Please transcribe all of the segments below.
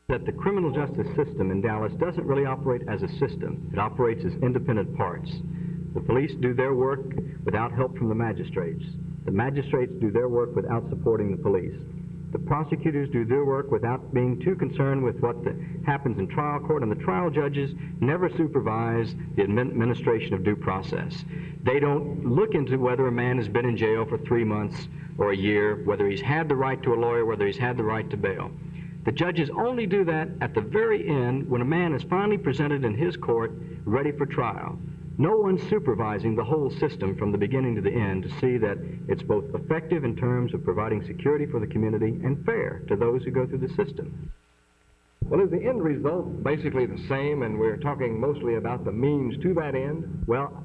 That the criminal justice system in Dallas doesn't really operate as a system. It operates as independent parts. The police do their work without help from the magistrates. The magistrates do their work without supporting the police. The prosecutors do their work without being too concerned with what happens in trial court, and the trial judges never supervise the administration of due process. They don't look into whether a man has been in jail for 3 months or a year, whether he's had the right to a lawyer, whether he's had the right to bail. The judges only do that at the very end when a man is finally presented in his court ready for trial. No one's supervising the whole system from the beginning to the end to see that it's both effective in terms of providing security for the community and fair to those who go through the system. Well, is the end result basically the same, and we're talking mostly about the means to that end? Well,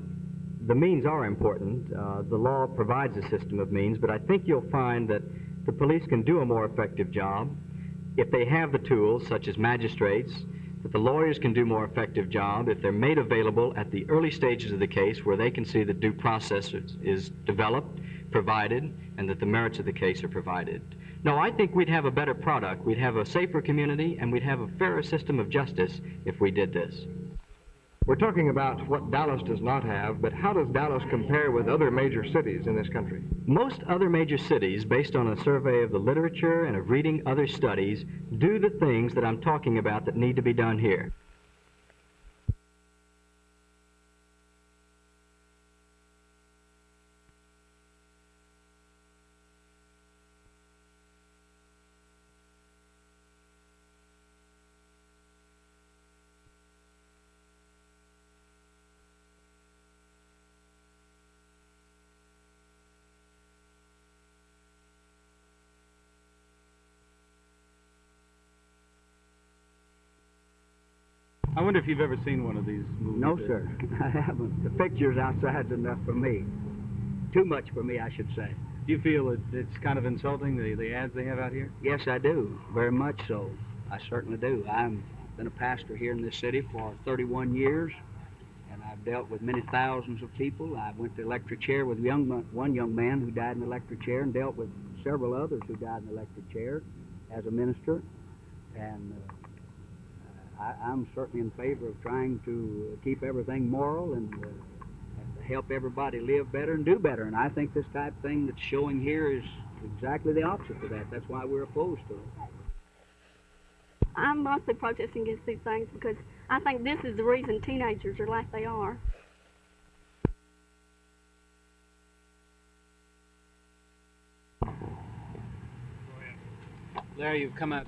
the means are important. The law provides a system of means, but I think you'll find that the police can do a more effective job if they have the tools, such as magistrates, that the lawyers can do a more effective job if they're made available at the early stages of the case where they can see that due process is developed, provided, and that the merits of the case are provided. No, I think we'd have a better product. We'd have a safer community, and we'd have a fairer system of justice if we did this. We're talking about what Dallas does not have, but how does Dallas compare with other major cities in this country? Most other major cities, based on a survey of the literature and of reading other studies, do the things that I'm talking about that need to be done here. I wonder if you've ever seen one of these movies. No, sir, I haven't. The pictures outside's enough for me. Too much for me, I should say. Do you feel it's kind of insulting, the ads they have out here? Yes, I do. Very much so. I certainly do. I've been a pastor here in this city for 31 years, and I've dealt with many thousands of people. I went to electric chair with one young man who died in an electric chair, and dealt with several others who died in an electric chair as a minister. And I'm certainly in favor of trying to keep everything moral and help everybody live better and do better. And I think this type of thing that's showing here is exactly the opposite of that. That's why we're opposed to it. I'm mostly protesting against these things because I think this is the reason teenagers are like they are. Larry, you've come out.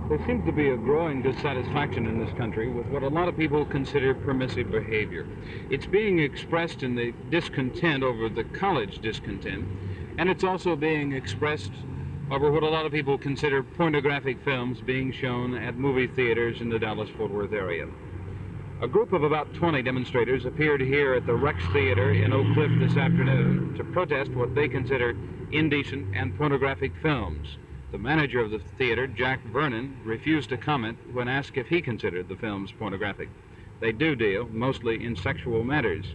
There seems to be a growing dissatisfaction in this country with what a lot of people consider permissive behavior. It's being expressed in the discontent over the college discontent, and it's also being expressed over what a lot of people consider pornographic films being shown at movie theaters in the Dallas-Fort Worth area. A group of about 20 demonstrators appeared here at the Rex Theater in Oak Cliff this afternoon to protest what they consider indecent and pornographic films. The manager of the theater, Jack Vernon, refused to comment when asked if he considered the films pornographic. They do deal mostly in sexual matters.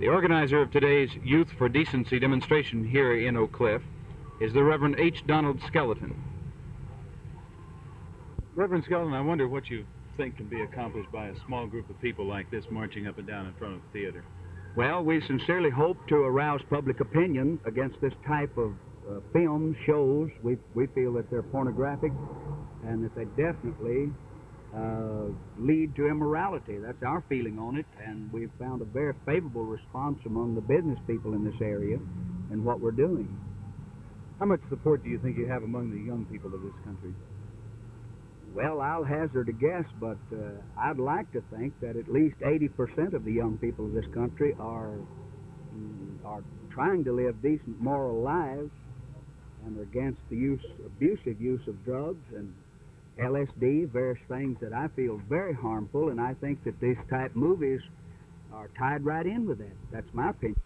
The organizer of today's Youth for Decency demonstration here in Oak Cliff is the Reverend H. Donald Skeleton. Reverend Skeleton, I wonder what you think can be accomplished by a small group of people like this marching up and down in front of the theater. Well, we sincerely hope to arouse public opinion against this type of films, shows, we feel that they're pornographic and that they definitely lead to immorality. That's our feeling on it, and we've found a very favorable response among the business people in this area in what we're doing. How much support do you think you have among the young people of this country? Well, I'll hazard a guess, but I'd like to think that at least 80% of the young people of this country are trying to live decent moral lives and are against the abusive use of drugs and LSD, various things that I feel very harmful, and I think that these type movies are tied right in with that. That's my opinion.